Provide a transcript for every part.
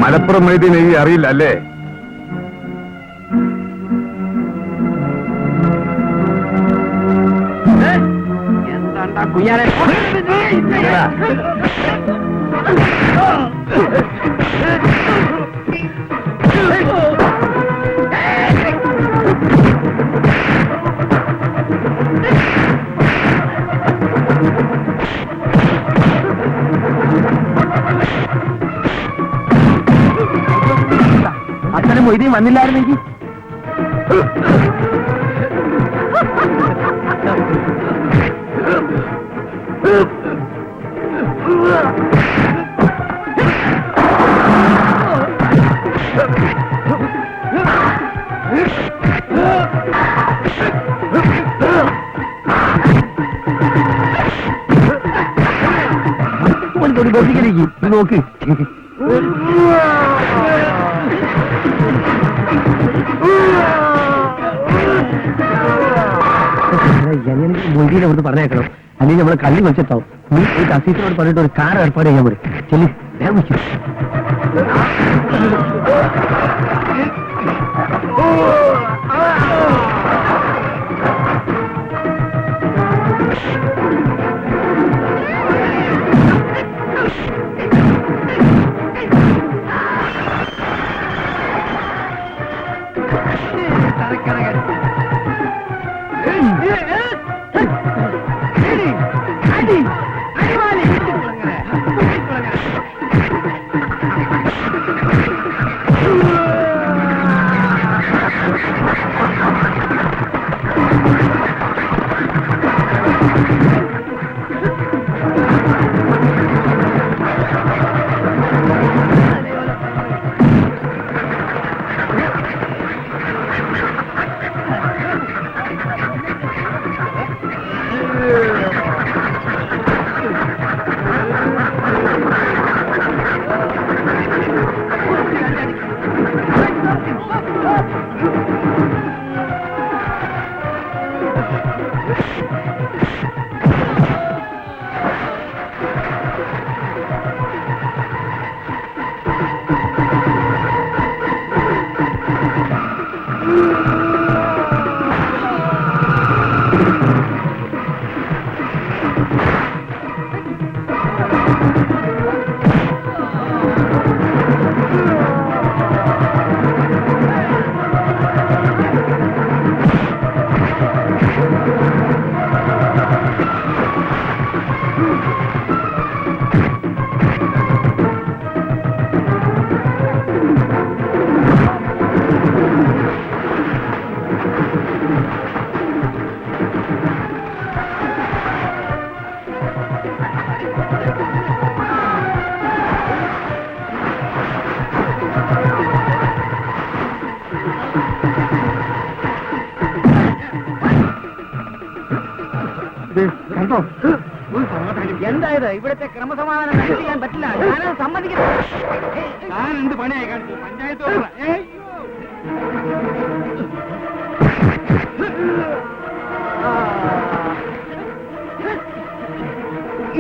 മലപ്പുറം മൈദീനെ ഈ അറിയില്ല അല്ലേ? എന്താണ്ടാ കുഞ്ഞാനെ? അച്ഛനും മൊയ്തീൻ വന്നില്ലായിരുന്നെങ്കിൽ നോക്ക് മൊയ്തീനെ അവിടുന്ന് പറഞ്ഞേക്കണം, അല്ലെങ്കിൽ നമ്മളെ കള്ളി വെച്ചിട്ടാവും. നീ ഒരു അസീസിനോട് പറഞ്ഞിട്ട് ഒരു കാർ ഏർപ്പാട് ചെയ്യാൻ പറയും. ചെല്ലി വേഗം വെച്ചു. എന്തായത്? ഇവിടുത്തെ ക്രമസമാധാനം ചെയ്യാൻ പറ്റില്ല. ഞാനത് സമ്മതിക്കുന്നു. ഞാൻ എന്ത് പണിയായി കാണിച്ചു? പഞ്ചായത്ത്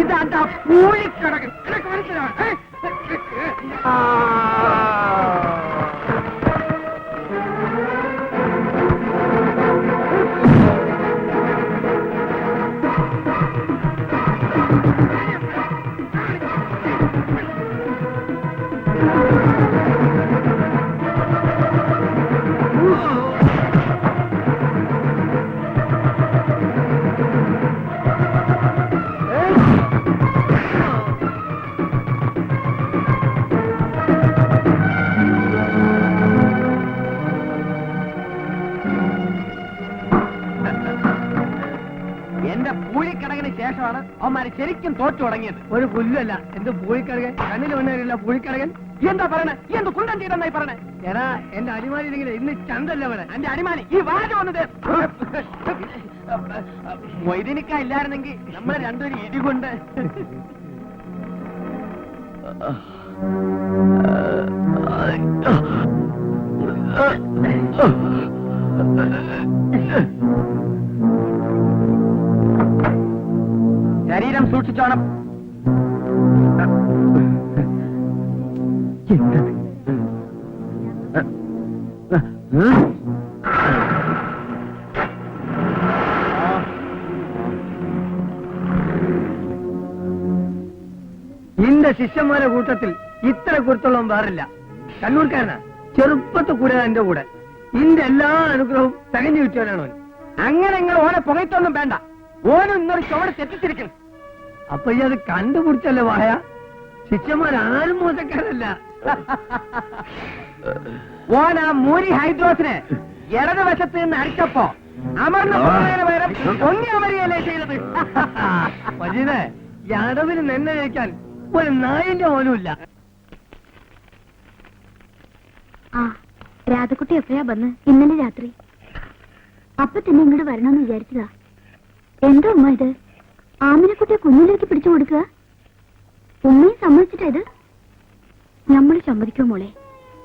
ഇതാ പൂഴിക്കടകൻ. മനസ്സിലാണ്. എന്റെ പൂഴിക്കടകിന് ശേഷമാണ് അവന്മാര് ശരിക്കും തോറ്റു തുടങ്ങിയത്. ഒരു പുല്ലല്ല എന്ത് പൂഴിക്കടകൻ, കണ്ണിൽ വന്നില്ല പൂഴിക്കടകൻ. എന്താ പറയണേ? എന്ത് കുണ്ടം ചെയ്തെന്നായി പറഞ്ഞേ? എടാ എന്റെ അടിമാലി ഇന്ന് ചന്തല്ല വേണേ. എന്റെ അടിമാലി ഈ വാഴ വന്നത് മൊയ്തീനിക്ക ഇല്ലായിരുന്നെങ്കിൽ നമ്മളെ രണ്ടൊരു ഇടികൊണ്ട് ശരീരം സൂക്ഷിച്ചോണം. ഇന്റെ ശിഷ്യന്മാരെ കൂട്ടത്തിൽ ഇത്ര കുരുത്തുള്ളവൻ വേറില്ല. കണ്ണൂർക്കാരനാ, ചെറുപ്പത്ത് കൂടെ എന്റെ കൂടെ. ഇന്റെ എല്ലാ അനുഗ്രഹവും തികഞ്ഞു കിട്ടിയവനാണ് ഓൻ. അങ്ങനെ നിങ്ങൾ ഓനെ പുകയത്തൊന്നും വേണ്ട. ഓനും ഇന്നൊരു ചുവട് തെറ്റിച്ചിരിക്കണം. അപ്പൊ ഈ അത് കണ്ടുപിടിച്ചല്ലേ വായ. ശിഷ്യന്മാരാരും മോശക്കാരല്ല. ഓൻ ആ മൂരി ഹൈഡ്രോസിനെ ഇടതുവശത്ത് നിന്ന് അടിച്ചപ്പോ അമർന്ന പോകുന്നതിന് പകരം ഒന്നി അമരുകയല്ലേ ചെയ്തത്. മജീദേ, ഈ അടവിന് നെന്നെ കഴിക്കാൻ ഒരു നായിന്റെ പോലും ഇല്ല. ആ, രാധക്കുട്ടി എപ്പോഴാ വന്ന്? ഇന്നലെ രാത്രി. അപ്പൊ തന്നെ ഇങ്ങോട്ട് വരണമെന്ന് വിചാരിച്ചതാ. എന്താ ഉമ്മ ഇത്? ആമിനെക്കുട്ടിയെ കുഞ്ഞിലേക്ക് പിടിച്ചു കൊടുക്കുക? ഉമ്മയും സമ്മതിച്ചിട്ടാ ഇത്? നമ്മൾ സമ്മതിക്കോ മോളെ?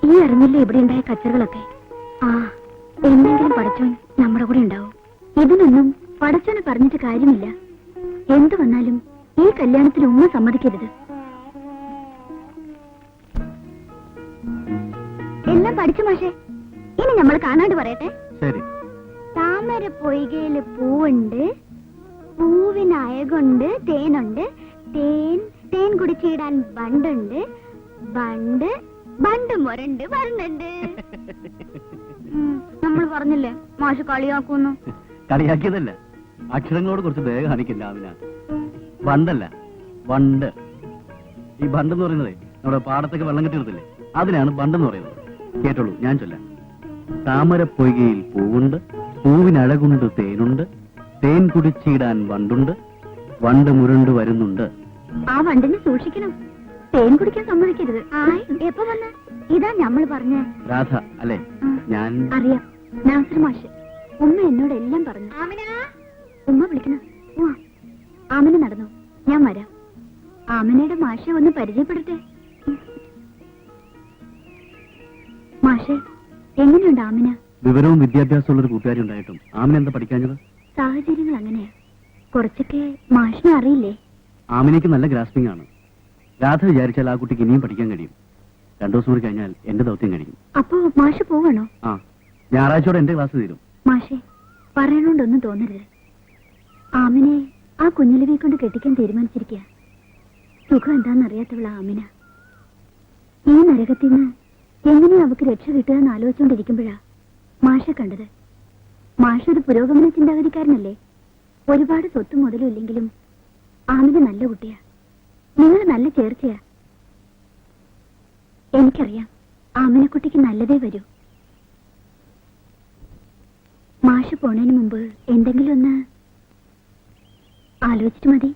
ഈ അറിഞ്ഞില്ലേ ഇവിടെ ഉണ്ടായ കച്ചറകളൊക്കെ? ആ, എന്തെങ്കിലും പടച്ചോൻ നമ്മുടെ കൂടെ ഉണ്ടാവും. ഇതിനൊന്നും പടച്ചോനെ പറഞ്ഞിട്ട് കാര്യമില്ല. എന്തു വന്നാലും ഈ കല്യാണത്തിന് ഉമ്മ സമ്മതിക്കരുത്. എല്ലാം പഠിച്ചു മാഷേ. ഇനി നമ്മൾ കാണാണ്ട് പറയട്ടെ. ശരി. താമര പൊയ്കയില് പൂവുണ്ട്, പൂവിന് അയകുണ്ട്, തേനുണ്ട്, തേൻ കുടിച്ചിടാൻ ബണ്ടുണ്ട്, ബണ്ട് മുരണ്ട് വരണുണ്ട്. നമ്മൾ പറഞ്ഞില്ലേ മാഷ് കളിയാക്കുന്നു? കളിയാക്കിയതല്ല, അക്ഷരങ്ങളോട് കുറച്ച് ദയ കാണിക്കില്ല ആമിന. ബണ്ടല്ല, വണ്ട്. ഈ ബണ്ടെന്ന് പറയുന്നത് നമ്മുടെ പാടത്തൊക്കെ വെള്ളം കെട്ടി നിർത്തില്ലേ, അതിനാണ് ബണ്ടെന്ന് പറയുന്നത്. കേട്ടോളൂ, ഞാൻ ചൊല്ലാം. താമര പൊയ്കയിൽ പൂവുണ്ട്, പൂവിനഴകുണ്ട്, തേനുണ്ട്, തേൻ കുടിച്ചിടാൻ വണ്ടുണ്ട്, വണ്ട് മുരുണ്ട് വരുന്നുണ്ട്. ആ വണ്ടിനെ സൂക്ഷിക്കണം, തേൻ കുടിക്കാൻ സമ്മതിക്കരുത്. എപ്പോ വന്ന്? ഇതാ നമ്മൾ പറഞ്ഞ രാധ അല്ലേ? ഞാൻ അറിയാം, നാസർ മാഷ്. ഉമ്മ എന്നോട് എല്ലാം പറഞ്ഞു. ഉമ്മ വിളിക്കണം. ആമിന നടന്നു, ഞാൻ വരാം. ആമിനയുടെ മാഷെ ഒന്ന് പരിചയപ്പെടട്ടെ. മാഷെ, എങ്ങനെയുണ്ട് ആമിന? വിവരവും വിദ്യാഭ്യാസമുള്ള ഒരു കൂട്ടുകാരി ഉണ്ടായിട്ടും ആമിന എന്താ പഠിക്കാഞ്ഞത്? സാഹചര്യങ്ങൾ അങ്ങനെയാ. കുറച്ചൊക്കെ മാഷിനെ അറിയില്ലേ? ആമിനയ്ക്ക് നല്ല ഗ്രാസ്പിംഗ് ആണ്. രാധ വിചാരിച്ചാൽ ആ കുട്ടിക്ക് ഇനിയും പഠിക്കാൻ കഴിയും. 2 ദിവസം കൂടി കഴിഞ്ഞാൽ എന്റെ ദൗത്യം കഴിയും. അപ്പോ മാഷ് പോവാണോ? ആ, ഞായറാഴ്ചയോടെ എന്റെ ക്ലാസ് തീരും. മാഷെ, പറയണോണ്ടൊന്നും തോന്നരുത്. ആമിനെ ആ കുഞ്ഞിലവയെ കൊണ്ട് കെട്ടിക്കാൻ തീരുമാനിച്ചിരിക്കുക. സുഖം എന്താണെന്നറിയാത്തവളാ ആമിന. ഈ നരകത്തിൽ നിന്ന് എങ്ങനെയാ അവക്ക് രക്ഷ കിട്ടുക എന്ന് ആലോചിച്ചുകൊണ്ടിരിക്കുമ്പോഴാ മാഷെ കണ്ടത്. മാഷ് ഒരു പുരോഗമന ചിന്താഗതിക്കാരനല്ലേ? ഒരുപാട് സ്വത്തും മുതലും ഇല്ലെങ്കിലും ആമിന നല്ല കുട്ടിയാ. നിങ്ങൾ നല്ല ചേർച്ചയാ. എനിക്കറിയാം ആമിനക്കുട്ടിക്ക് നല്ലതേ വരൂ. മാഷ് പോണതിന് മുമ്പ് എന്തെങ്കിലും ഒന്ന് ആലോചിച്ചിട്ട് മതി.